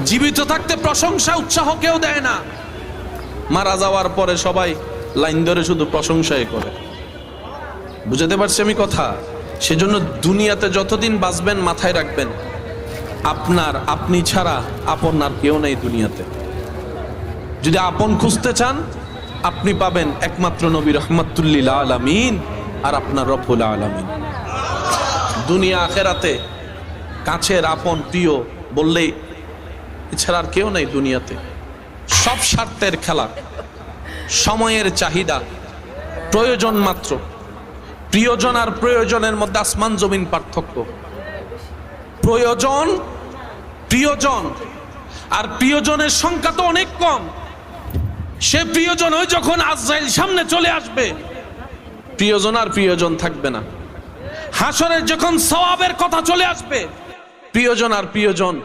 জীবিত থাকতে প্রশংসা উৎসাহ কেউ দেয় না, মারা যাওয়ার পরে সবাই লাইন ধরে শুধু প্রশংসাই করে। বুঝাতে পারছি আমি কথা? সেজন্য দুনিয়াতে যতদিন বাঁচবেন মাথায় রাখবেন, আপনি ছাড়া আপন আর কেউ নেই দুনিয়াতে। যদি আপন খুঁজতে চান আপনি পাবেন একমাত্র নবী রহমাতুল্লিল আলামিন আর আপনার রব্বুল আলামিন। দুনিয়া আখেরাতে কাছের আপন প্রিয় বললেই এছাড়া আর কেউ নেই দুনিয়াতে। সব স্বার্থের খেলা, সময়ের চাহিদা, প্রয়োজন মাত্র। প্রিয়জন আর প্রয়োজনের মধ্যে আসমান জমিন পার্থক্য। প্রিয়জন আর প্রিয়জনের সংখ্যা তো অনেক কম। সে প্রিয়জন ওই যখন আজরাইল সামনে চলে আসবে, প্রিয়জন আর প্রিয়জন থাকবে না। হাসরের যখন সওয়াবের কথা চলে আসবে, প্রিয়জন আর প্রিয়জন